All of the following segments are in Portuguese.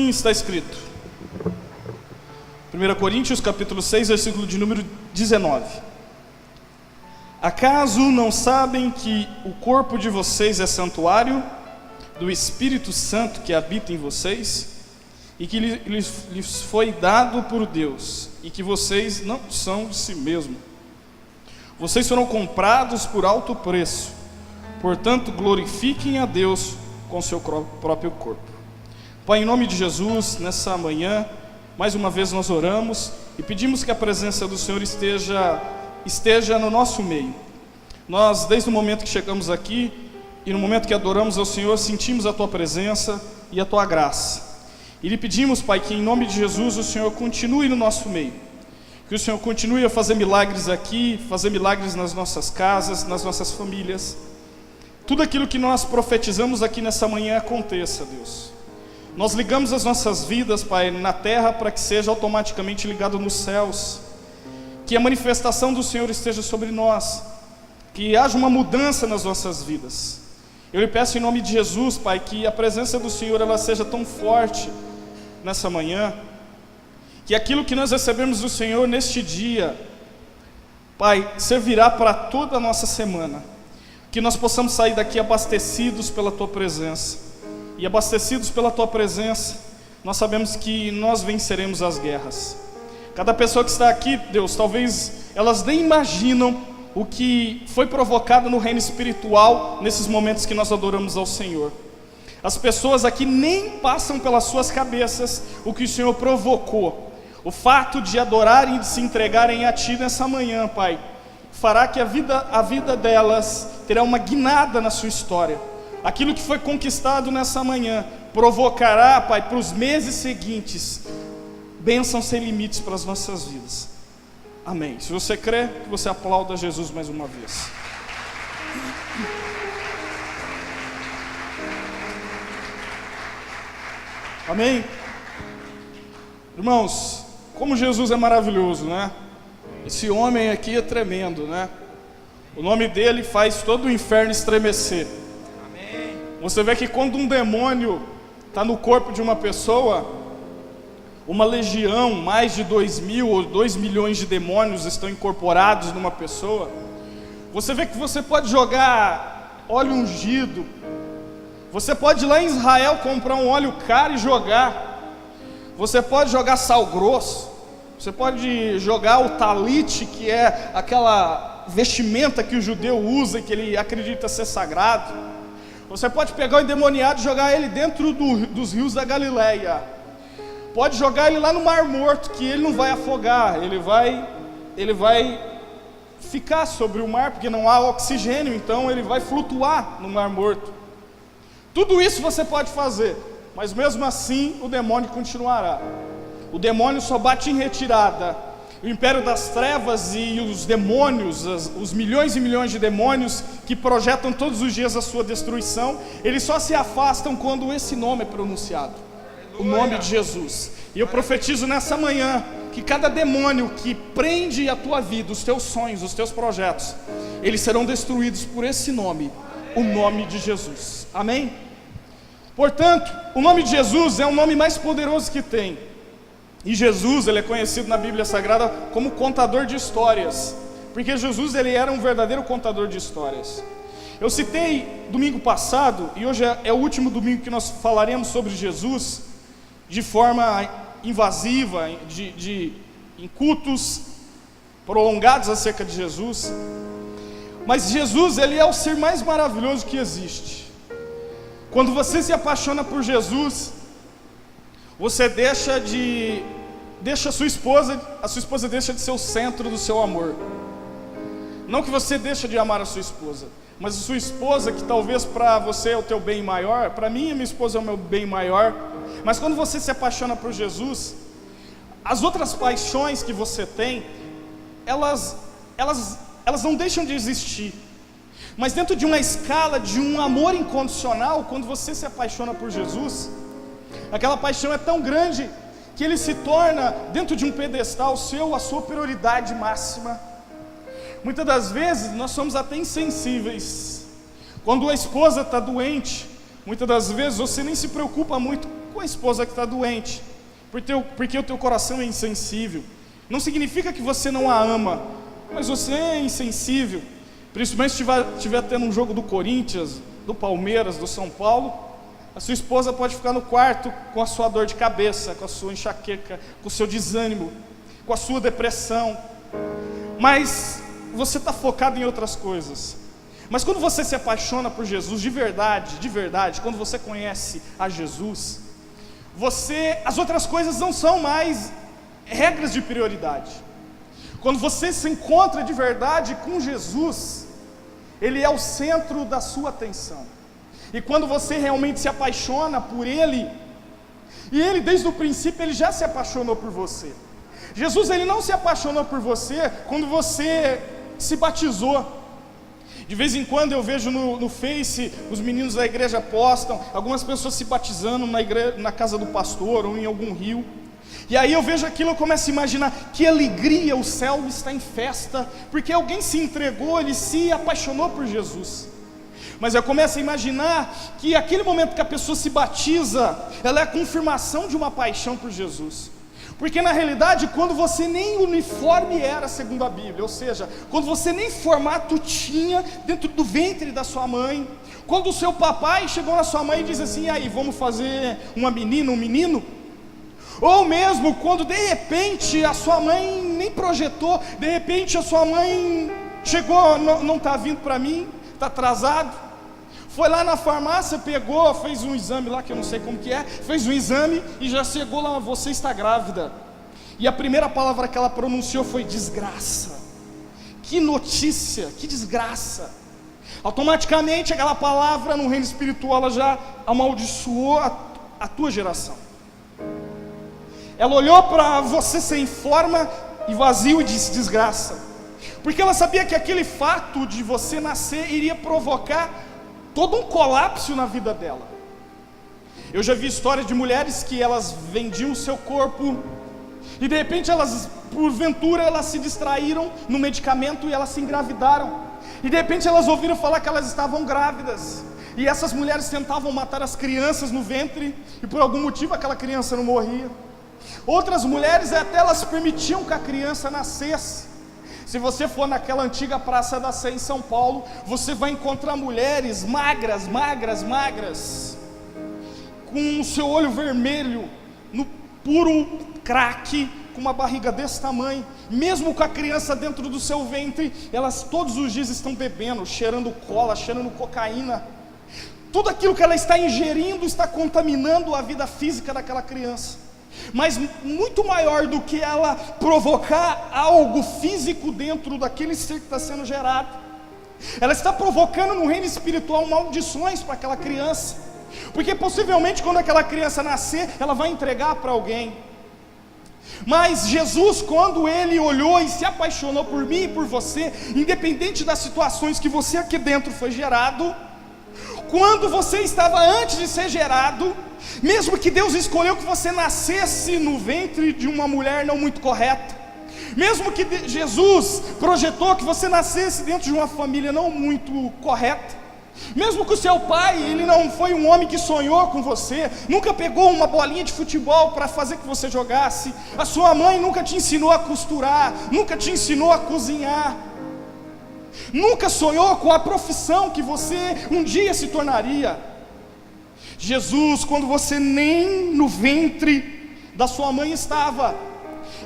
assim está escrito. 1 Coríntios capítulo 6, versículo de número 19. Acaso não sabem que o corpo de vocês é santuário do Espírito Santo que habita em vocês, e que lhes foi dado por Deus, e que vocês não são de si mesmos? Vocês foram comprados por alto preço, portanto glorifiquem a Deus com seu próprio corpo. Pai, em nome de Jesus, nessa manhã, mais uma vez nós oramos e pedimos que a presença do Senhor esteja no nosso meio. Nós, desde o momento que chegamos aqui e no momento que adoramos ao Senhor, sentimos a Tua presença e a Tua graça. E lhe pedimos, Pai, que em nome de Jesus o Senhor continue no nosso meio, que o Senhor continue a fazer milagres aqui, fazer milagres nas nossas casas, nas nossas famílias. Tudo aquilo que nós profetizamos aqui nessa manhã aconteça, Deus. Nós ligamos as nossas vidas, Pai, na terra, para que seja automaticamente ligado nos céus. Que a manifestação do Senhor esteja sobre nós, que haja uma mudança nas nossas vidas. Eu lhe peço em nome de Jesus, Pai, que a presença do Senhor ela seja tão forte nessa manhã, que aquilo que nós recebemos do Senhor neste dia, Pai, servirá para toda a nossa semana. Que nós possamos sair daqui abastecidos pela Tua presença. E abastecidos pela Tua presença, nós sabemos que nós venceremos as guerras. Cada pessoa que está aqui, Deus, talvez elas nem imaginam o que foi provocado no reino espiritual nesses momentos que nós adoramos ao Senhor. As pessoas aqui nem passam pelas suas cabeças o que o Senhor provocou. O fato de adorarem e de se entregarem a Ti nessa manhã, Pai, fará que a vida delas terá uma guinada na sua história. Aquilo que foi conquistado nessa manhã provocará, Pai, para os meses seguintes, bênçãos sem limites para as nossas vidas. Amém. Se você crê, que você aplauda Jesus mais uma vez. Amém. Irmãos, como Jesus é maravilhoso, né? Esse homem aqui é tremendo, né? O nome dele faz todo o inferno estremecer. Amém. Você vê que quando um demônio está no corpo de uma pessoa, uma legião, mais de 2.000 ou 2 milhões de demônios estão incorporados numa pessoa. Você vê que você pode jogar óleo ungido, você pode ir lá em Israel comprar um óleo caro e jogar, você pode jogar sal grosso, você pode jogar o talite, que é aquela vestimenta que o judeu usa e que ele acredita ser sagrado. Você pode pegar o endemoniado e jogar ele dentro dos rios da Galileia. Pode jogar ele lá no Mar Morto, que ele não vai afogar, ele vai ficar sobre o mar, porque não há oxigênio, então ele vai flutuar no Mar Morto. Tudo isso você pode fazer, mas mesmo assim o demônio continuará. O demônio só bate em retirada. O império das trevas e os demônios, os milhões e milhões de demônios que projetam todos os dias a sua destruição, eles só se afastam quando esse nome é pronunciado. O nome de Jesus. E eu profetizo nessa manhã que cada demônio que prende a tua vida, os teus sonhos, os teus projetos, eles serão destruídos por esse nome, o nome de Jesus. Amém? Portanto, o nome de Jesus é o nome mais poderoso que tem. E Jesus, ele é conhecido na Bíblia Sagrada como contador de histórias, porque Jesus, ele era um verdadeiro contador de histórias. Eu citei domingo passado, e hoje é o último domingo que nós falaremos sobre Jesus, de forma invasiva, em cultos prolongados acerca de Jesus. Mas Jesus, ele é o ser mais maravilhoso que existe. Quando você se apaixona por Jesus, você deixa a sua esposa deixa de ser o centro do seu amor. Não que você deixa de amar a sua esposa, mas a sua esposa, que talvez para você é o teu bem maior, para mim a minha esposa é o meu bem maior. Mas quando você se apaixona por Jesus, as outras paixões que você tem, elas não deixam de existir. Mas dentro de uma escala de um amor incondicional, quando você se apaixona por Jesus, aquela paixão é tão grande que ele se torna, dentro de um pedestal seu, a sua prioridade máxima. Muitas das vezes nós somos até insensíveis. Quando a esposa está doente, muitas das vezes você nem se preocupa muito com a esposa que está doente, porque o teu coração é insensível. Não significa que você não a ama, mas você é insensível. Principalmente se estiver tendo um jogo do Corinthians, do Palmeiras, do São Paulo, a sua esposa pode ficar no quarto com a sua dor de cabeça, com a sua enxaqueca, com o seu desânimo, com a sua depressão. Mas você está focado em outras coisas. Mas quando você se apaixona por Jesus de verdade, quando você conhece a Jesus, as outras coisas não são mais regras de prioridade. Quando você se encontra de verdade com Jesus, Ele é o centro da sua atenção. E quando você realmente se apaixona por Ele, e Ele desde o princípio Ele já se apaixonou por você. Jesus, Ele não se apaixonou por você quando você se batizou. De vez em quando eu vejo no Face, os meninos da igreja postam, algumas pessoas se batizando na casa do pastor ou em algum rio. E aí eu vejo aquilo, eu começo a imaginar que alegria, o céu está em festa, porque alguém se entregou, ele se apaixonou por Jesus. Mas eu começo a imaginar que aquele momento que a pessoa se batiza, ela é a confirmação de uma paixão por Jesus. Porque na realidade, quando você nem uniforme era, segundo a Bíblia, ou seja, quando você nem formato tinha dentro do ventre da sua mãe, quando o seu papai chegou na sua mãe e disse assim: e aí, vamos fazer uma menina, um menino? Ou mesmo quando de repente a sua mãe nem projetou, de repente a sua mãe chegou, não está vindo para mim, está atrasado. Foi lá na farmácia, pegou, fez um exame lá, que eu não sei como que é, fez um exame e já chegou lá: você está grávida. E a primeira palavra que ela pronunciou foi desgraça. Que notícia, que desgraça. Automaticamente aquela palavra no reino espiritual, ela já amaldiçoou a tua geração. Ela olhou para você sem forma e vazio e disse desgraça. Porque ela sabia que aquele fato de você nascer iria provocar todo um colapso na vida dela. Eu já vi histórias de mulheres que elas vendiam o seu corpo e de repente elas, porventura, elas se distraíram no medicamento e elas se engravidaram. E de repente elas ouviram falar que elas estavam grávidas. E essas mulheres tentavam matar as crianças no ventre e por algum motivo aquela criança não morria. Outras mulheres até elas permitiam que a criança nascesse. Se você for naquela antiga Praça da Sé em São Paulo, você vai encontrar mulheres magras, com o seu olho vermelho, no puro crack, com uma barriga desse tamanho, mesmo com a criança dentro do seu ventre, elas todos os dias estão bebendo, cheirando cola, cheirando cocaína. Tudo aquilo que ela está ingerindo está contaminando a vida física daquela criança. Mas muito maior do que ela provocar algo físico dentro daquele ser que está sendo gerado, ela está provocando no reino espiritual maldições para aquela criança. Porque possivelmente quando aquela criança nascer, ela vai entregar para alguém. Mas Jesus, quando Ele olhou e se apaixonou por mim e por você, independente das situações que você aqui dentro foi gerado, quando você estava antes de ser gerado, mesmo que Deus escolheu que você nascesse no ventre de uma mulher não muito correta, mesmo que Jesus projetou que você nascesse dentro de uma família não muito correta, mesmo que o seu pai, ele não foi um homem que sonhou com você, nunca pegou uma bolinha de futebol para fazer que você jogasse, a sua mãe nunca te ensinou a costurar, nunca te ensinou a cozinhar, nunca sonhou com a profissão que você um dia se tornaria. Jesus, quando você nem no ventre da sua mãe estava,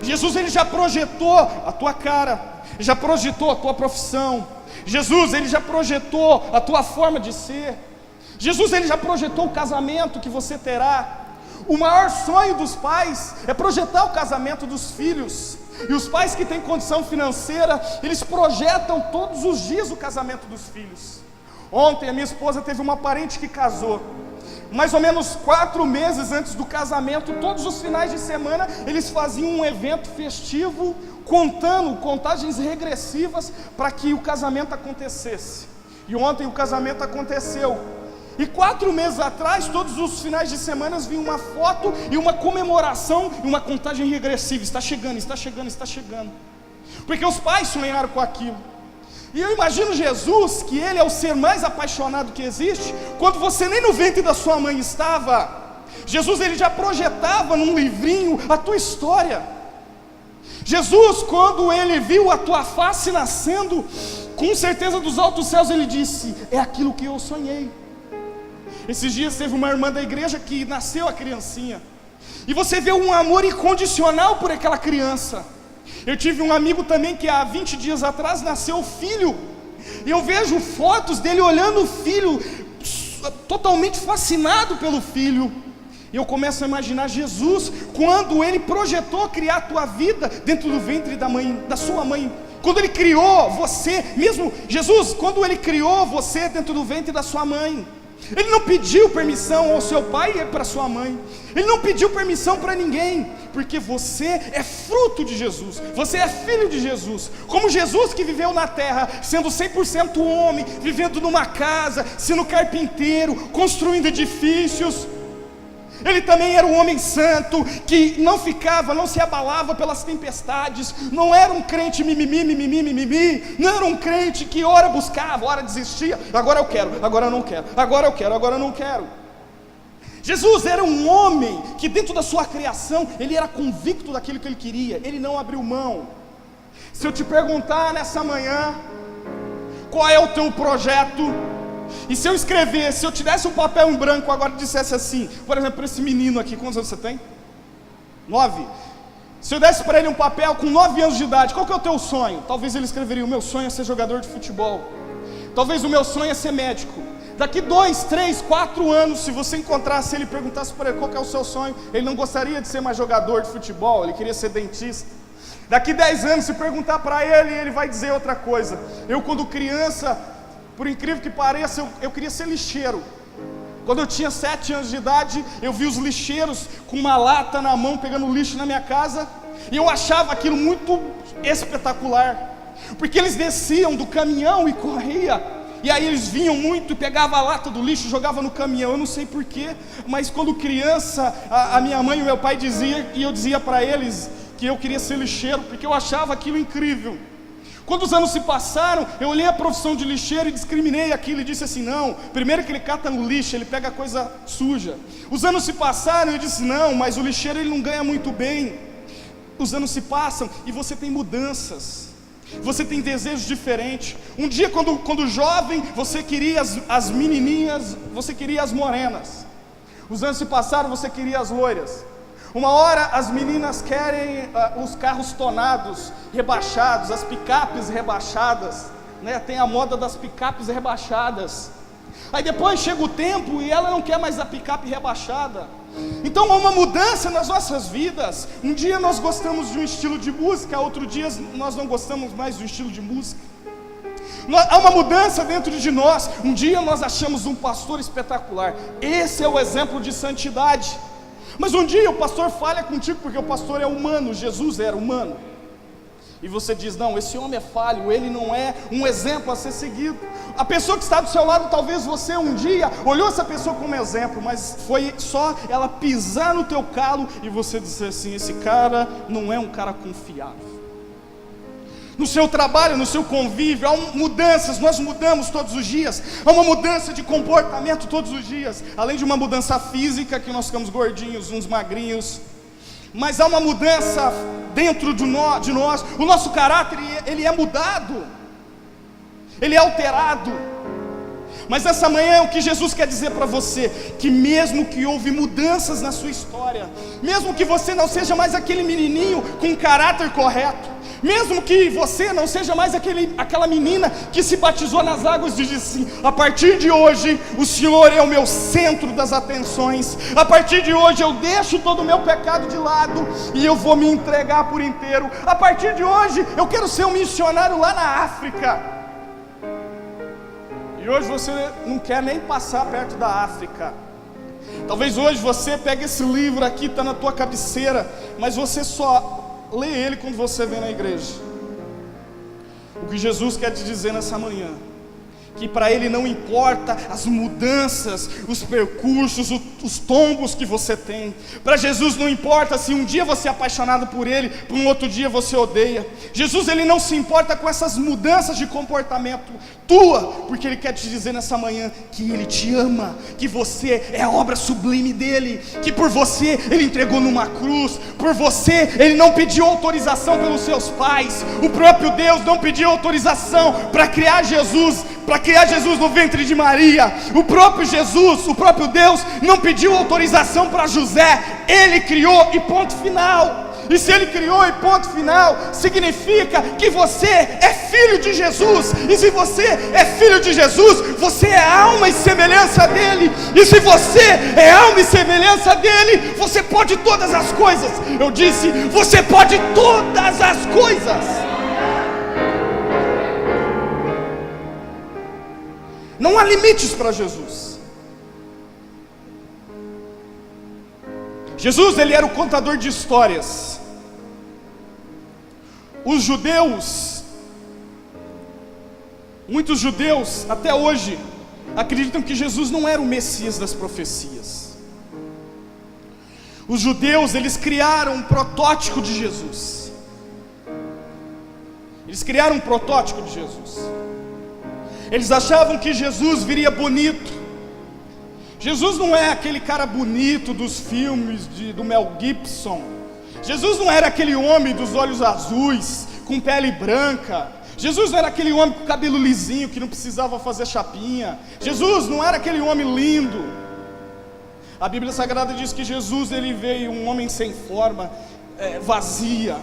Jesus, Ele já projetou a tua cara, já projetou a tua profissão. Jesus, Ele já projetou a tua forma de ser. Jesus, Ele já projetou o casamento que você terá. O maior sonho dos pais é projetar o casamento dos filhos. E os pais que têm condição financeira, eles projetam todos os dias o casamento dos filhos. Ontem a minha esposa teve uma parente que casou. Mais ou menos 4 meses antes do casamento, todos os finais de semana, eles faziam um evento festivo, contando contagens regressivas para que o casamento acontecesse. E ontem o casamento aconteceu. E 4 meses atrás, todos os finais de semana vinha uma foto e uma comemoração e uma contagem regressiva. Está chegando, está chegando, está chegando. Porque os pais sonharam com aquilo. E eu imagino Jesus, que Ele é o ser mais apaixonado que existe, quando você nem no ventre da sua mãe estava, Jesus, ele já projetava num livrinho a tua história. Jesus, quando ele viu a tua face nascendo, com certeza dos altos céus, ele disse: é aquilo que eu sonhei. Esses dias teve uma irmã da igreja que nasceu a criancinha, e você vê um amor incondicional por aquela criança. Eu tive um amigo também que há 20 dias atrás nasceu o filho, e eu vejo fotos dele olhando o filho, totalmente fascinado pelo filho. E eu começo a imaginar Jesus, quando ele projetou criar a tua vida dentro do ventre da sua mãe. Quando ele criou você, mesmo Jesus, quando ele criou você dentro do ventre da sua mãe, ele não pediu permissão ao seu pai e para sua mãe. Ele não pediu permissão para ninguém, porque você é fruto de Jesus, você é filho de Jesus. Como Jesus, que viveu na terra, sendo 100% homem, vivendo numa casa, sendo carpinteiro, construindo edifícios. Ele também era um homem santo, que não se abalava pelas tempestades. Não era um crente mimimi. Não era um crente que ora buscava, ora desistia. Agora eu quero, agora eu não quero. Agora eu quero, agora eu não quero. Jesus era um homem que dentro da sua criação, ele era convicto daquilo que ele queria. Ele não abriu mão. Se eu te perguntar nessa manhã, qual é o teu projeto? E se eu te desse um papel em branco agora e dissesse assim, por exemplo, para esse menino aqui, quantos anos você tem? 9. Se eu desse para ele um papel com 9 anos de idade, qual que é o teu sonho? Talvez ele escreveria: o meu sonho é ser jogador de futebol. Talvez o meu sonho é ser médico. Daqui 2, 3, 4 anos, se você encontrasse ele e perguntasse para ele qual que é o seu sonho, ele não gostaria de ser mais jogador de futebol, ele queria ser dentista. Daqui 10 anos, se perguntar para ele, ele vai dizer outra coisa. Eu, quando criança, por incrível que pareça, eu queria ser lixeiro. Quando eu tinha 7 anos de idade, eu vi os lixeiros com uma lata na mão, pegando lixo na minha casa, e eu achava aquilo muito espetacular, porque eles desciam do caminhão e corriam, e aí eles vinham muito, pegavam a lata do lixo e jogavam no caminhão. Eu não sei porquê, mas quando criança, a minha mãe e o meu pai diziam, e eu dizia para eles que eu queria ser lixeiro, porque eu achava aquilo incrível. Quando os anos se passaram, eu olhei a profissão de lixeiro e discriminei aquilo e disse assim: não, primeiro que ele cata no lixo, ele pega coisa suja. Os anos se passaram e eu disse: não, mas o lixeiro ele não ganha muito bem. Os anos se passam e você tem mudanças, você tem desejos diferentes. Um dia quando jovem, você queria as menininhas, você queria as morenas. Os anos se passaram, você queria as loiras. Uma hora as meninas querem os carros tonados, rebaixados, as picapes rebaixadas, né? Tem a moda das picapes rebaixadas. Aí depois chega o tempo e ela não quer mais a picape rebaixada. Então há uma mudança nas nossas vidas. Um dia nós gostamos de um estilo de música, outro dia nós não gostamos mais do estilo de música. Há uma mudança dentro de nós. Um dia nós achamos um pastor espetacular. Esse é o exemplo de santidade. Mas um dia o pastor falha contigo, porque o pastor é humano, Jesus era humano. E você diz: não, esse homem é falho, ele não é um exemplo a ser seguido. A pessoa que está do seu lado, talvez você um dia olhou essa pessoa como exemplo, mas foi só ela pisar no teu calo e você dizer assim: esse cara não é um cara confiável. No seu trabalho, no seu convívio, há mudanças, nós mudamos todos os dias. Há uma mudança de comportamento todos os dias. Além de uma mudança física, que nós ficamos gordinhos, uns magrinhos, mas há uma mudança dentro de nós. O nosso caráter, ele é mudado, ele é alterado. Mas essa manhã o que Jesus quer dizer para você, que mesmo que houve mudanças na sua história, mesmo que você não seja mais aquele menininho com caráter correto, mesmo que você não seja mais aquela menina que se batizou nas águas e disse assim: a partir de hoje o Senhor é o meu centro das atenções, a partir de hoje eu deixo todo o meu pecado de lado e eu vou me entregar por inteiro, a partir de hoje eu quero ser um missionário lá na África. E hoje você não quer nem passar perto da África. Talvez hoje você pegue esse livro aqui, está na tua cabeceira, mas você só lê ele quando você vem na igreja. O que Jesus quer te dizer nessa manhã, que para Ele não importa as mudanças, os percursos, os tombos que você tem. Para Jesus não importa se um dia você é apaixonado por Ele, por um outro dia você odeia. Jesus, Ele não se importa com essas mudanças de comportamento tua, porque Ele quer te dizer nessa manhã que Ele te ama, que você é a obra sublime dEle, que por você Ele entregou numa cruz, por você Ele não pediu autorização pelos seus pais, o próprio Deus não pediu autorização para criar Jesus no ventre de Maria. O próprio Jesus, o próprio Deus não pediu autorização para José, Ele criou e ponto final. E se Ele criou e ponto final, significa que você é filho de Jesus. E se você é filho de Jesus, você é alma e semelhança dEle. E se você é alma e semelhança dEle, você pode todas as coisas. Eu disse, você pode todas as coisas. Não há limites para Jesus. Jesus, Ele era o contador de histórias. Os judeus, muitos judeus até hoje acreditam que Jesus não era o Messias das profecias. Os judeus, eles criaram um protótipo de Jesus. Eles criaram um protótipo de Jesus. Eles achavam que Jesus viria bonito. Jesus não é aquele cara bonito dos filmes do Mel Gibson. Jesus não era aquele homem dos olhos azuis, com pele branca. Jesus não era aquele homem com cabelo lisinho, que não precisava fazer chapinha. Jesus não era aquele homem lindo. A Bíblia Sagrada diz que Jesus, Ele veio um homem sem forma, vazia.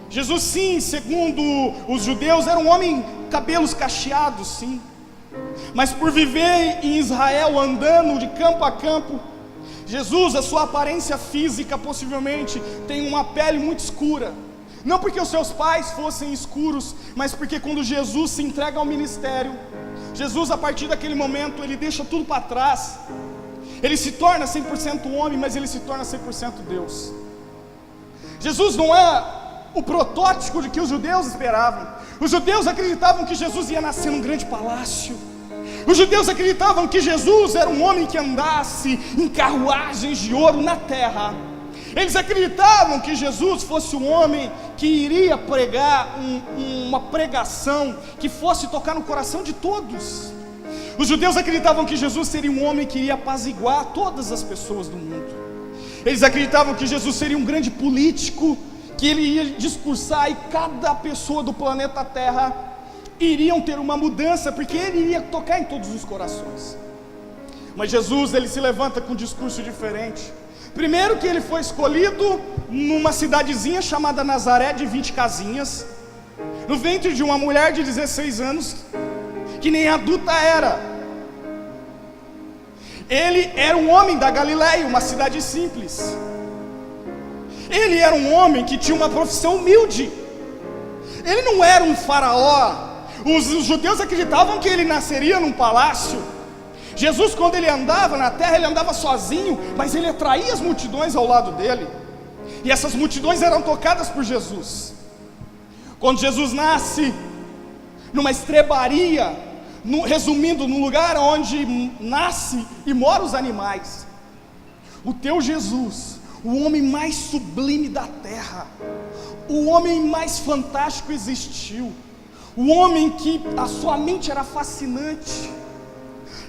Jesus, sim, segundo os judeus, era um homem cabelos cacheados, sim. Mas por viver em Israel, andando de campo a campo, Jesus, a sua aparência física possivelmente tem uma pele muito escura. Não porque os seus pais fossem escuros, mas porque quando Jesus se entrega ao ministério, Jesus, a partir daquele momento, Ele deixa tudo para trás. Ele se torna 100% homem, mas Ele se torna 100% Deus. Jesus não é o protótipo de que os judeus esperavam. Os judeus acreditavam que Jesus ia nascer num grande palácio. Os judeus acreditavam que Jesus era um homem que andasse em carruagens de ouro na terra. Eles acreditavam que Jesus fosse um homem que iria pregar uma pregação que fosse tocar no coração de todos. Os judeus acreditavam que Jesus seria um homem que iria apaziguar todas as pessoas do mundo. Eles acreditavam que Jesus seria um grande político, que Ele ia discursar e cada pessoa do planeta Terra iriam ter uma mudança, porque Ele iria tocar em todos os corações. Mas Jesus, Ele se levanta com um discurso diferente. Primeiro que Ele foi escolhido numa cidadezinha chamada Nazaré, de 20 casinhas, no ventre de uma mulher de 16 anos, que nem adulta era. Ele era um homem da Galileia, uma cidade simples. Ele era um homem que tinha uma profissão humilde. Ele não era um faraó. Os judeus acreditavam que Ele nasceria num palácio. Jesus, quando Ele andava na terra, Ele andava sozinho, mas Ele atraía as multidões ao lado dele. E essas multidões eram tocadas por Jesus. Quando Jesus nasce numa estrebaria, resumindo, no lugar onde nasce e moram os animais, o teu Jesus, o homem mais sublime da terra, o homem mais fantástico existiu, o homem que a sua mente era fascinante.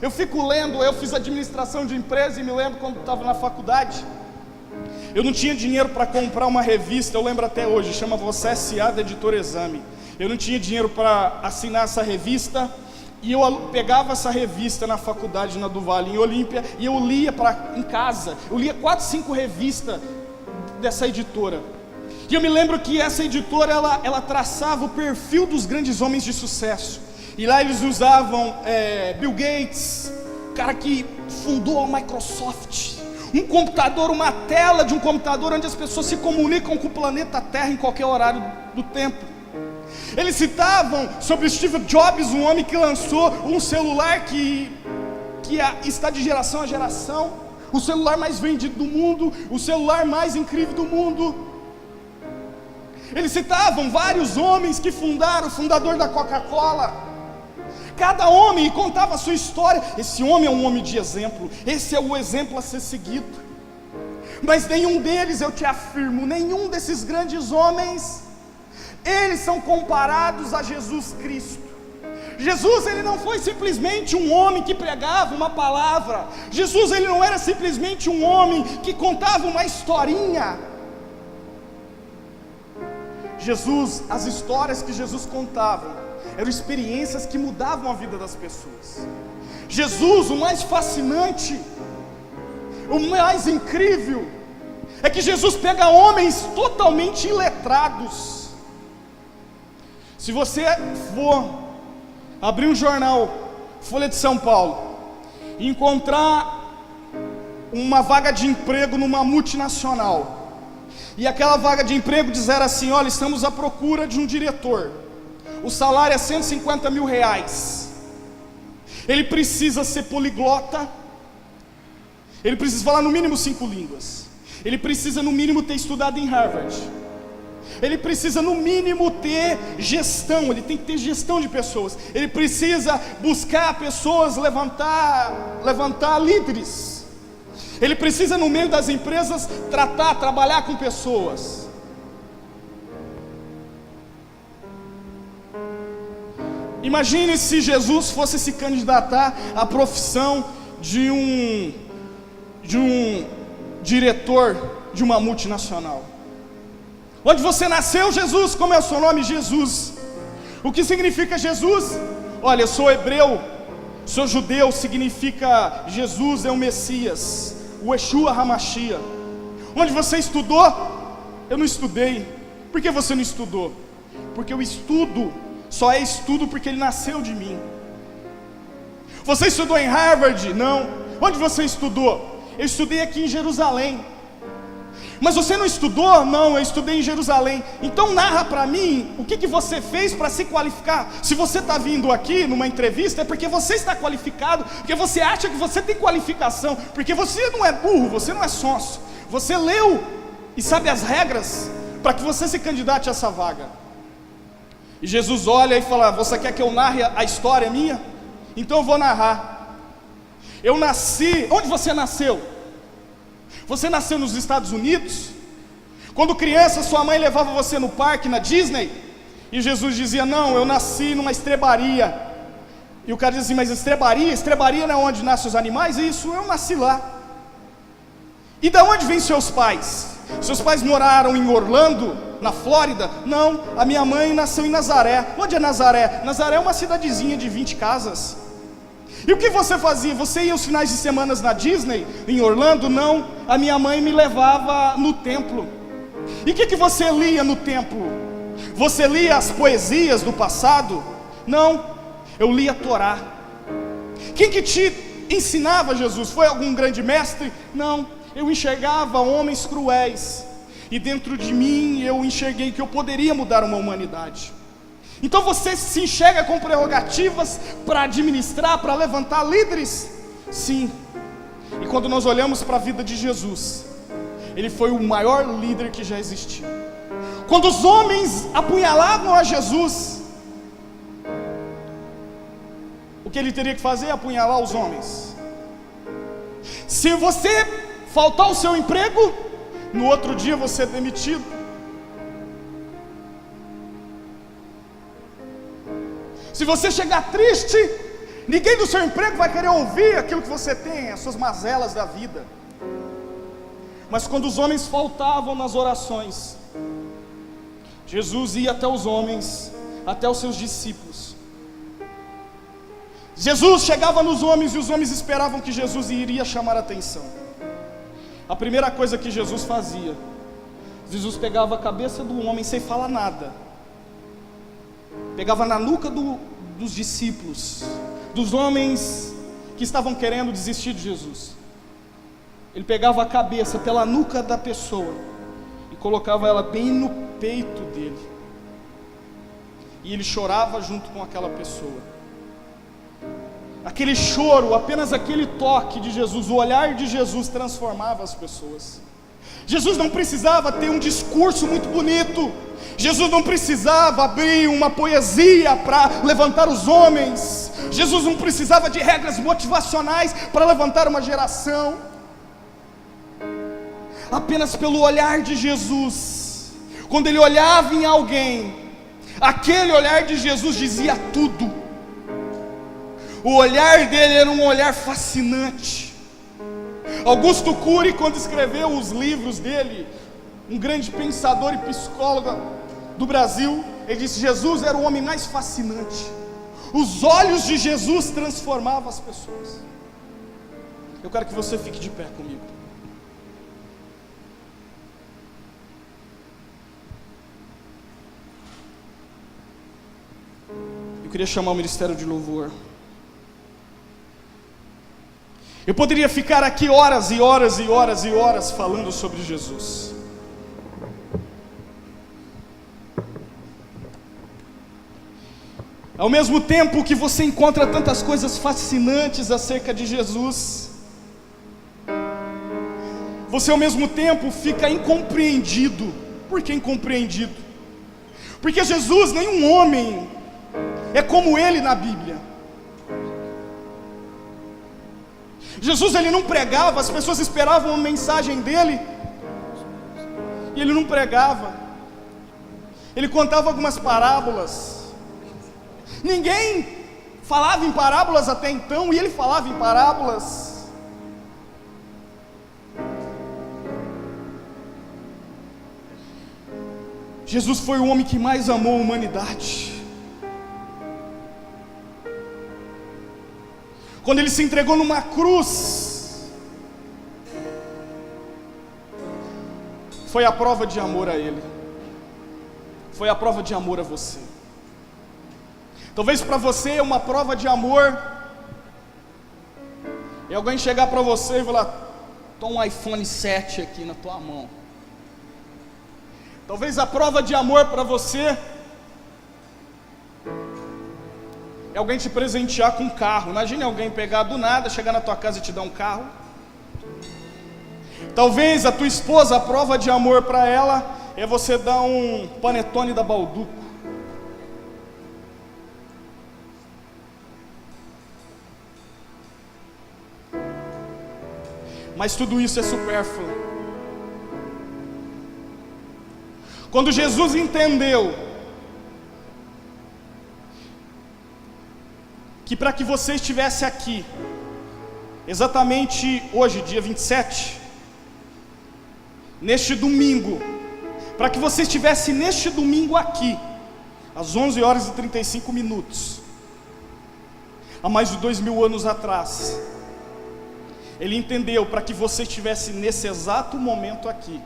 Eu fico lendo, eu fiz administração de empresa e me lembro quando estava na faculdade, eu não tinha dinheiro para comprar uma revista, eu lembro até hoje, chama Você S.A. da Editora Exame. Eu não tinha dinheiro para assinar essa revista, e eu pegava essa revista na faculdade, na do Vale, em Olímpia, e eu lia em casa. Eu lia 4, 5 revistas dessa editora. E eu me lembro que essa editora, ela traçava o perfil dos grandes homens de sucesso. E lá eles usavam Bill Gates, o cara que fundou a Microsoft, um computador, uma tela de um computador onde as pessoas se comunicam com o planeta Terra em qualquer horário do tempo. Eles citavam sobre Steve Jobs, um homem que lançou um celular que está de geração a geração, o celular mais vendido do mundo, o celular mais incrível do mundo. Eles citavam vários homens que fundaram, o fundador da Coca-Cola. Cada homem contava a sua história. Esse homem é um homem de exemplo, esse é o exemplo a ser seguido. Mas nenhum deles, eu te afirmo, nenhum desses grandes homens, eles são comparados a Jesus Cristo. Jesus, ele não foi simplesmente um homem que pregava uma palavra. Jesus, ele não era simplesmente um homem que contava uma historinha. Jesus, as histórias que Jesus contava eram experiências que mudavam a vida das pessoas. Jesus, o mais fascinante, o mais incrível, é que Jesus pega homens totalmente iletrados. Se você for abrir um jornal, Folha de São Paulo, e encontrar uma vaga de emprego numa multinacional, e aquela vaga de emprego dizer assim: olha, estamos à procura de um diretor, o salário é R$150 mil, ele precisa ser poliglota, ele precisa falar no mínimo 5 línguas, ele precisa no mínimo ter estudado em Harvard, ele precisa no mínimo ter gestão, ele tem que ter gestão de pessoas, ele precisa buscar pessoas, levantar líderes, ele precisa no meio das empresas trabalhar com pessoas. Imagine se Jesus fosse se candidatar à profissão de um diretor de uma multinacional. Onde você nasceu, Jesus? Como é o seu nome? Jesus. O que significa Jesus? Olha, eu sou hebreu, sou judeu, significa Jesus é o Messias, o Yeshua HaMashiach. Onde você estudou? Eu não estudei. Por que você não estudou? Porque o estudo só é estudo porque ele nasceu de mim. Você estudou em Harvard? Não. Onde você estudou? Eu estudei aqui em Jerusalém. Mas você não estudou? Não, eu estudei em Jerusalém. Então narra para mim o que você fez para se qualificar. Se você está vindo aqui numa entrevista, é porque você está qualificado, porque você acha que você tem qualificação, porque você não é burro, você não é sonso, você leu e sabe as regras para que você se candidate a essa vaga. E Jesus olha e fala: você quer que eu narre a história minha? Então eu vou narrar. Eu nasci. Onde você nasceu? Você nasceu nos Estados Unidos? Quando criança, sua mãe levava você no parque, na Disney? E Jesus dizia: não, eu nasci numa estrebaria. E o cara diz assim: mas estrebaria? Estrebaria não é onde nascem os animais? Isso, eu nasci lá. E da onde vêm seus pais? Seus pais moraram em Orlando, na Flórida? Não, a minha mãe nasceu em Nazaré. Onde é Nazaré? Nazaré é uma cidadezinha de 20 casas. E o que você fazia? Você ia aos finais de semana na Disney, em Orlando? Não, a minha mãe me levava no templo. E o que você lia no templo? Você lia as poesias do passado? Não, eu lia a Torá. Quem que te ensinava, Jesus? Foi algum grande mestre? Não, eu enxergava homens cruéis, e dentro de mim eu enxerguei que eu poderia mudar uma humanidade. Então você se enxerga com prerrogativas para administrar, para levantar líderes? Sim. E quando nós olhamos para a vida de Jesus, ele foi o maior líder que já existiu. Quando os homens apunhalavam a Jesus, o que ele teria que fazer? Apunhalar os homens. Se você faltar o seu emprego, no outro dia você é demitido. Se você chegar triste, ninguém do seu emprego vai querer ouvir aquilo que você tem, as suas mazelas da vida. Mas quando os homens faltavam nas orações, Jesus ia até os homens, até os seus discípulos. Jesus chegava nos homens e os homens esperavam que Jesus iria chamar a atenção. A primeira coisa que Jesus fazia, Jesus pegava a cabeça do homem sem falar nada, pegava na nuca dos discípulos, dos homens que estavam querendo desistir de Jesus. Ele pegava a cabeça pela nuca da pessoa e colocava ela bem no peito dele, e ele chorava junto com aquela pessoa. Aquele choro, apenas aquele toque de Jesus, o olhar de Jesus transformava as pessoas. Jesus não precisava ter um discurso muito bonito. Jesus não precisava abrir uma poesia para levantar os homens. Jesus não precisava de regras motivacionais para levantar uma geração. Apenas pelo olhar de Jesus, quando ele olhava em alguém, aquele olhar de Jesus dizia tudo. O olhar dele era um olhar fascinante. Augusto Cury, quando escreveu os livros dele, um grande pensador e psicólogo do Brasil, ele disse: Jesus era o homem mais fascinante. Os olhos de Jesus transformavam as pessoas. Eu quero que você fique de pé comigo. Eu queria chamar o ministério de louvor. Eu poderia ficar aqui horas e horas e horas e horas falando sobre Jesus. Ao mesmo tempo que você encontra tantas coisas fascinantes acerca de Jesus, você ao mesmo tempo fica incompreendido. Por que incompreendido? Porque Jesus, nenhum homem é como ele na Bíblia. Jesus, ele não pregava, as pessoas esperavam uma mensagem dele, e ele não pregava. Ele contava algumas parábolas. Ninguém falava em parábolas até então, e ele falava em parábolas. Jesus foi o homem que mais amou a humanidade. Quando ele se entregou numa cruz, foi a prova de amor a ele, foi a prova de amor a você. Talvez para você é uma prova de amor e alguém chegar para você e falar: toma um iPhone 7 aqui na tua mão. Talvez a prova de amor para você é alguém te presentear com um carro. Imagine alguém pegar do nada, chegar na tua casa e te dar um carro. Talvez a tua esposa, a prova de amor para ela é você dar um panetone da Balduco. Mas tudo isso é supérfluo. Quando Jesus entendeu que para que você estivesse aqui, exatamente hoje, dia 27, neste domingo, para que você estivesse neste domingo aqui, às 11 horas e 35 minutos, há mais de 2000 anos atrás, ele entendeu, para que você estivesse nesse exato momento aqui,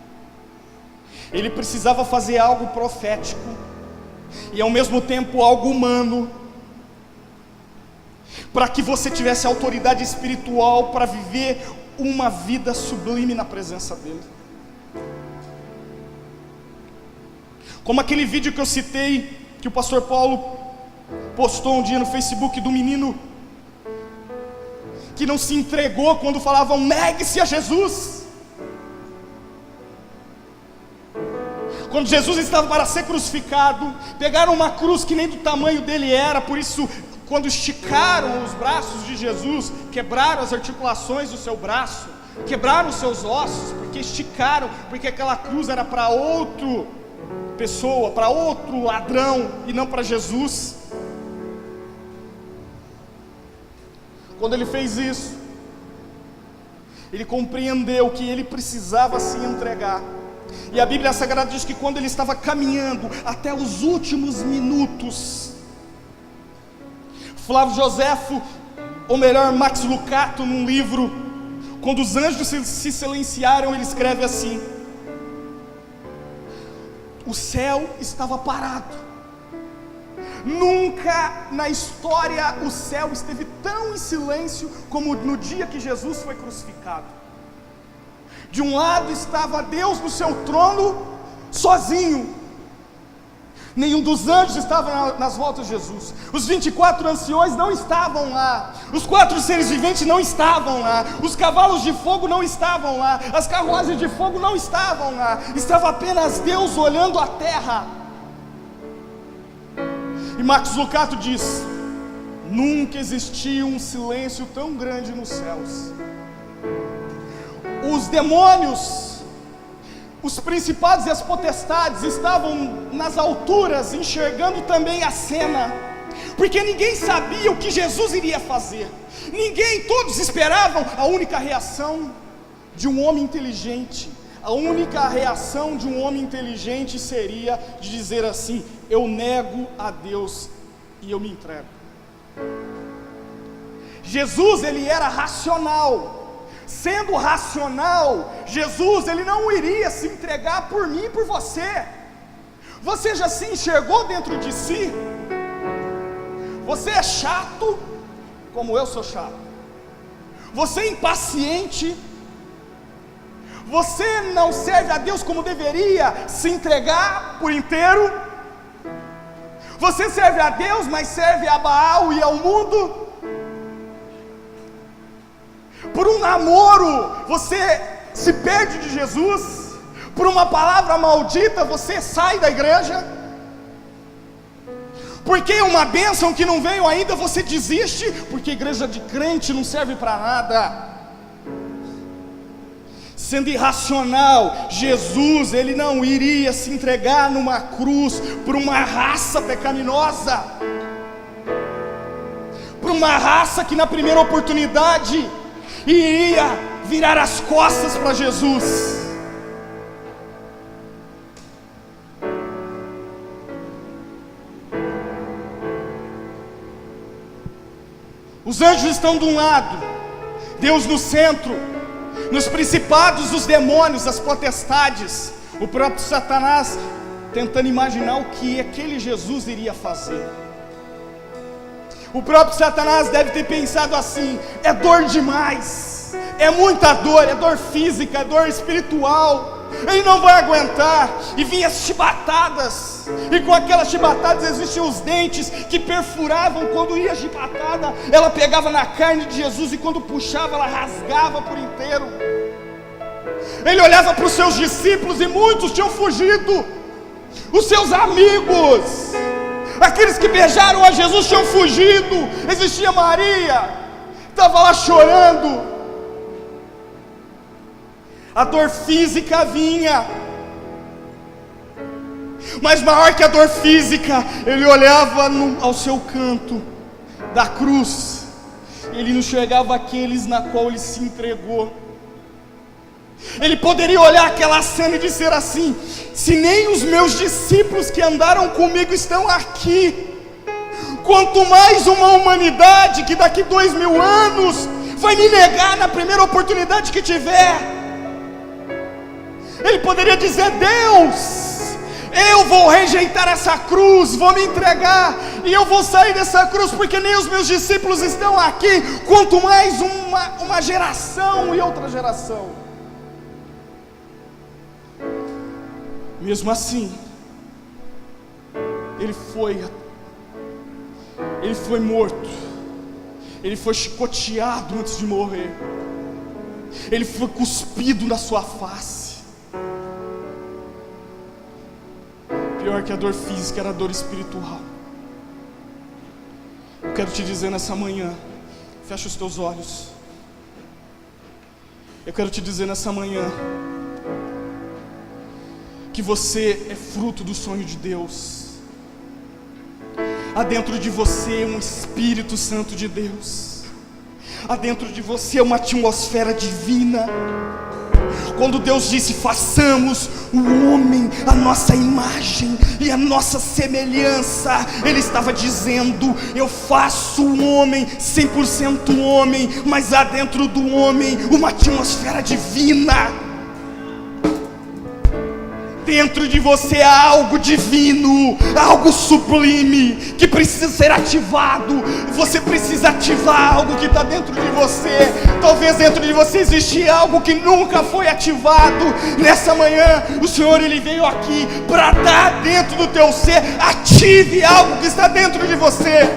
ele precisava fazer algo profético, e ao mesmo tempo algo humano, para que você tivesse autoridade espiritual para viver uma vida sublime na presença dele. Como aquele vídeo que eu citei, que o pastor Paulo postou um dia no Facebook, do menino que não se entregou quando falavam: negue-se a Jesus. Quando Jesus estava para ser crucificado, pegaram uma cruz que nem do tamanho dele era, por isso quando esticaram os braços de Jesus, quebraram as articulações do seu braço, quebraram os seus ossos, porque esticaram, porque aquela cruz era para outra pessoa, para outro ladrão, e não para Jesus. Quando ele fez isso, ele compreendeu que ele precisava se entregar. E a Bíblia Sagrada diz que quando ele estava caminhando até os últimos minutos, Flávio Joséfo, ou melhor, Max Lucado, num livro, quando os anjos se silenciaram, ele escreve assim: o céu estava parado. Nunca na história o céu esteve tão em silêncio como no dia que Jesus foi crucificado. De um lado estava Deus no seu trono, sozinho. Nenhum dos anjos estava nas voltas de Jesus. Os 24 anciões não estavam lá. Os 4 seres viventes não estavam lá. Os cavalos de fogo não estavam lá. As carruagens de fogo não estavam lá. Estava apenas Deus olhando a terra. E Max Lucado diz: nunca existiu um silêncio tão grande nos céus. Os demônios, os principados e as potestades estavam nas alturas, enxergando também a cena, porque ninguém sabia o que Jesus iria fazer. Todos esperavam a única reação de um homem inteligente. A única reação de um homem inteligente seria de dizer assim: eu nego a Deus e eu me entrego. Jesus, ele era racional. Sendo racional, Jesus, ele não iria se entregar por mim e por você. Você já se enxergou dentro de si? Você é chato, como eu sou chato. Você é impaciente. Você não serve a Deus como deveria se entregar por inteiro. Você serve a Deus, mas serve a Baal e ao mundo. Por um namoro, você se perde de Jesus. Por uma palavra maldita, você sai da igreja. Porque uma bênção que não veio ainda, você desiste. Porque igreja de crente não serve para nada. Sendo irracional, Jesus, ele não iria se entregar numa cruz por uma raça pecaminosa, por uma raça que na primeira oportunidade iria virar as costas para Jesus. Os anjos estão de um lado, Deus no centro, nos principados, os demônios, as potestades, o próprio Satanás tentando imaginar o que aquele Jesus iria fazer. O próprio Satanás deve ter pensado assim: é dor demais, é muita dor, é dor física, é dor espiritual, ele não vai aguentar. E vinha as chibatadas, e com aquelas chibatadas existiam os dentes que perfuravam. Quando ia a chibatada, ela pegava na carne de Jesus, e quando puxava, ela rasgava por inteiro. Ele olhava para os seus discípulos, e muitos tinham fugido. Os seus amigos, aqueles que beijaram a Jesus, tinham fugido. Existia Maria, estava lá chorando. A dor física vinha, mas maior que a dor física, ele olhava ao seu canto da cruz, ele não enxergava aqueles na qual ele se entregou. Ele poderia olhar aquela cena e dizer assim: se nem os meus discípulos que andaram comigo estão aqui, quanto mais uma humanidade que daqui 2000 anos vai me negar na primeira oportunidade que tiver. Ele poderia dizer: Deus, eu vou rejeitar essa cruz, vou me entregar, e eu vou sair dessa cruz, porque nem os meus discípulos estão aqui, quanto mais uma geração e outra geração. Mesmo assim, ele foi morto, ele foi chicoteado antes de morrer, ele foi cuspido na sua face. Pior que a dor física era a dor espiritual. Eu quero te dizer nessa manhã, fecha os teus olhos. Eu quero te dizer nessa manhã que você é fruto do sonho de Deus. Há dentro de você um Espírito Santo de Deus. Há dentro de você uma atmosfera divina. Quando Deus disse: façamos o homem a nossa imagem e a nossa semelhança, Ele estava dizendo: eu faço um homem 100% homem, mas há dentro do homem uma atmosfera divina. Dentro de você há algo divino, algo sublime, que precisa ser ativado. Você precisa ativar algo que está dentro de você. Talvez dentro de você existe algo que nunca foi ativado. Nessa manhã, o Senhor, Ele veio aqui para dar dentro do teu ser. Ative algo que está dentro de você.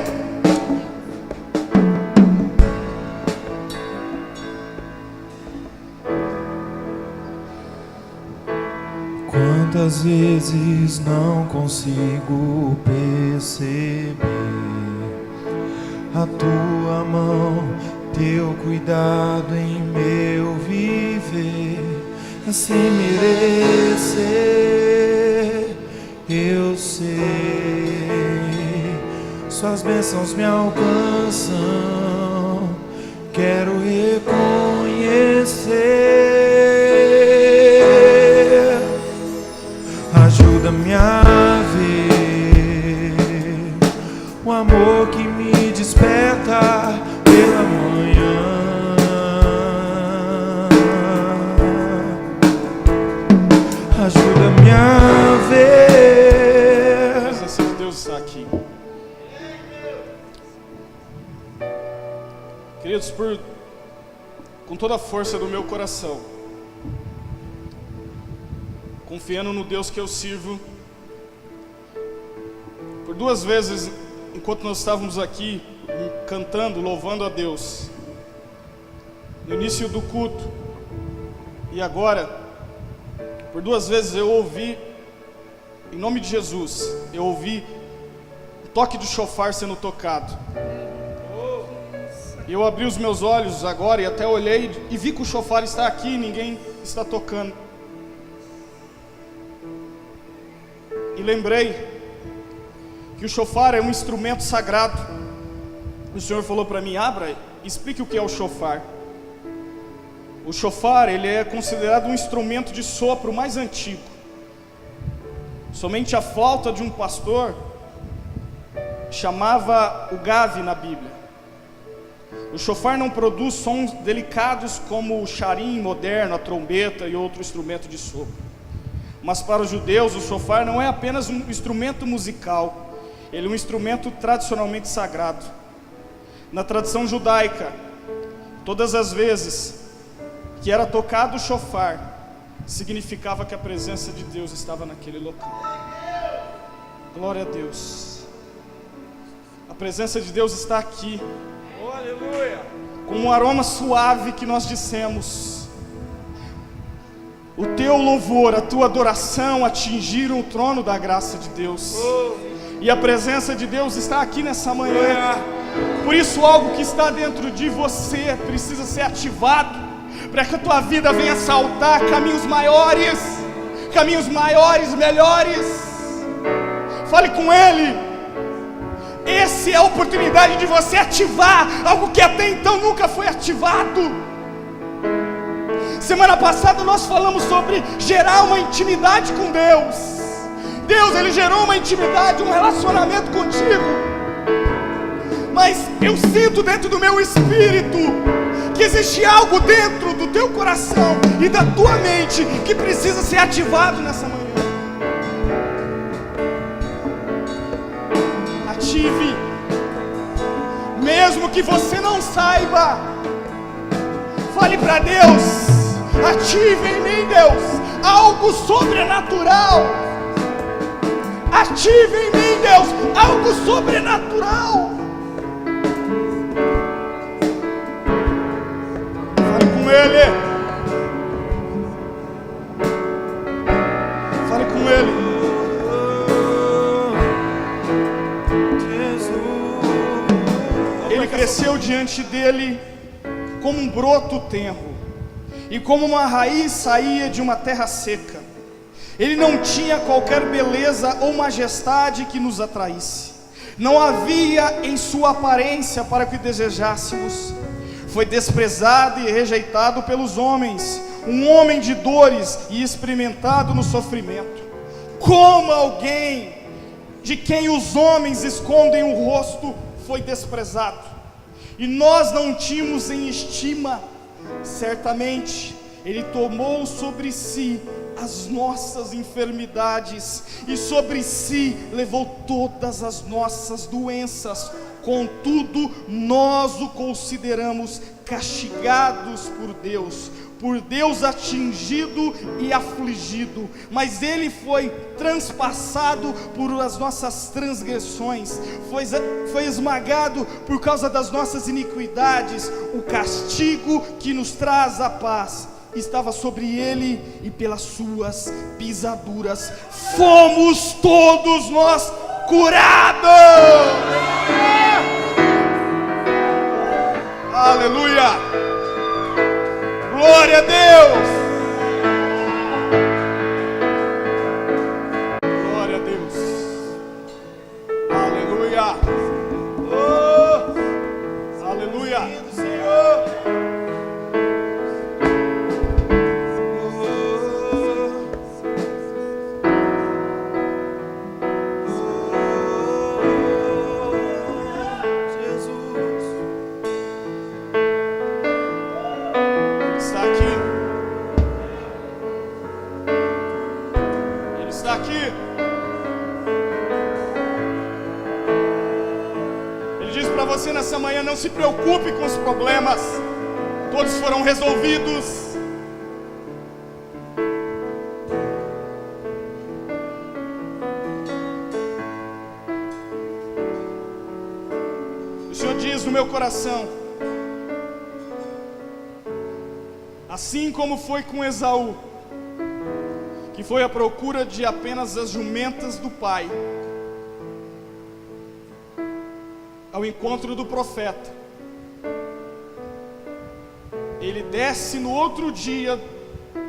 Quantas vezes não consigo perceber a tua mão, teu cuidado em meu viver, sem merecer, eu sei, suas bênçãos me alcançam, quero reconhecer. Ajuda-me a ver o amor que me desperta pela manhã. Ajuda-me a ver. A presença de Deus está aqui. Queridos, com toda a força do meu coração, confiando no Deus que eu sirvo, por 2 vezes, enquanto nós estávamos aqui cantando, louvando a Deus, no início do culto e agora, por 2 vezes eu ouvi, em nome de Jesus, eu ouvi o toque do chofar sendo tocado. E eu abri os meus olhos agora e até olhei e vi que o chofar está aqui e ninguém está tocando. E lembrei que o chofar é um instrumento sagrado. O Senhor falou para mim: Abra, explique o que é o chofar. O chofar, ele é considerado um instrumento de sopro mais antigo. Somente a flauta de um pastor chamava o gave na Bíblia. O chofar não produz sons delicados como o charim moderno, a trombeta e outro instrumento de sopro. Mas para os judeus, o chofar não é apenas um instrumento musical, ele é um instrumento tradicionalmente sagrado. Na tradição judaica, todas as vezes que era tocado o chofar, significava que a presença de Deus estava naquele local. Glória a Deus. A presença de Deus está aqui. Oh, aleluia. Com um aroma suave que nós dissemos. O teu louvor, a tua adoração atingiram o trono da graça de Deus. E a presença de Deus está aqui nessa manhã. Por isso algo que está dentro de você precisa ser ativado, para que a tua vida venha saltar caminhos maiores, melhores. Fale com Ele. Essa é a oportunidade de você ativar algo que até então nunca foi ativado. Semana passada nós falamos sobre gerar uma intimidade com Deus. Deus, Ele gerou uma intimidade, um relacionamento contigo. Mas eu sinto dentro do meu espírito que existe algo dentro do teu coração e da tua mente que precisa ser ativado nessa manhã. Ative, mesmo que você não saiba. Fale para Deus: ative em mim, Deus, algo sobrenatural. Ative em mim, Deus, algo sobrenatural. Ele. Fale com Ele. Ele cresceu diante dele como um broto tenro, e como uma raiz saía de uma terra seca. Ele não tinha qualquer beleza ou majestade que nos atraísse. Não havia em sua aparência para que desejássemos. Foi desprezado e rejeitado pelos homens, um homem de dores e experimentado no sofrimento. Como alguém de quem os homens escondem o rosto foi desprezado, e nós não tínhamos em estima. Certamente Ele tomou sobre si as nossas enfermidades e sobre si levou todas as nossas doenças. Contudo, nós o consideramos castigados por Deus atingido e afligido, mas ele foi transpassado por as nossas transgressões, foi esmagado por causa das nossas iniquidades. O castigo que nos traz a paz estava sobre ele, e pelas suas pisaduras fomos todos nós curados. Aleluia! Glória a Deus! Glória a Deus! Aleluia! Oh, aleluia! Senhor! Você nessa manhã, não se preocupe com os problemas, todos foram resolvidos. O Senhor diz no meu coração, assim como foi com Esaú, que foi à procura de apenas as jumentas do pai, ao encontro do profeta, ele desce no outro dia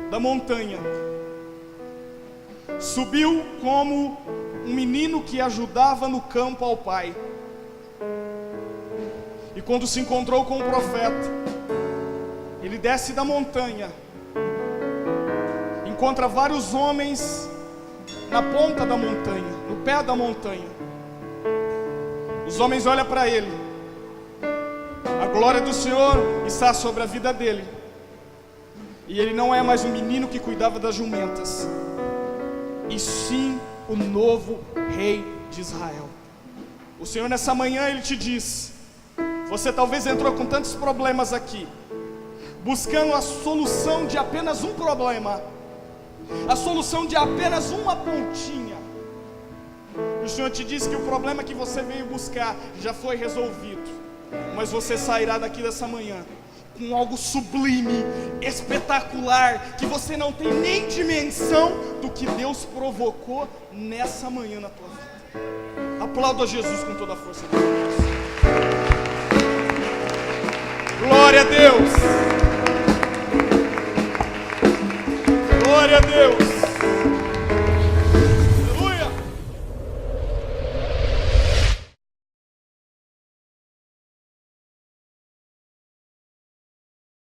da montanha, subiu como um menino que ajudava no campo ao pai, e quando se encontrou com o profeta, ele desce da montanha, encontra vários homens na ponta da montanha, no pé da montanha. Os homens olham para ele, a glória do Senhor está sobre a vida dele, e ele não é mais um menino que cuidava das jumentas, e sim o novo rei de Israel. O Senhor nessa manhã, ele te diz, você talvez entrou com tantos problemas aqui, buscando a solução de apenas um problema, a solução de apenas uma pontinha. O Senhor te diz que o problema que você veio buscar já foi resolvido, mas você sairá daqui dessa manhã com algo sublime, espetacular, que você não tem nem dimensão do que Deus provocou nessa manhã na tua vida. Aplauda Jesus com toda a força de Deus. Glória a Deus. Glória a Deus.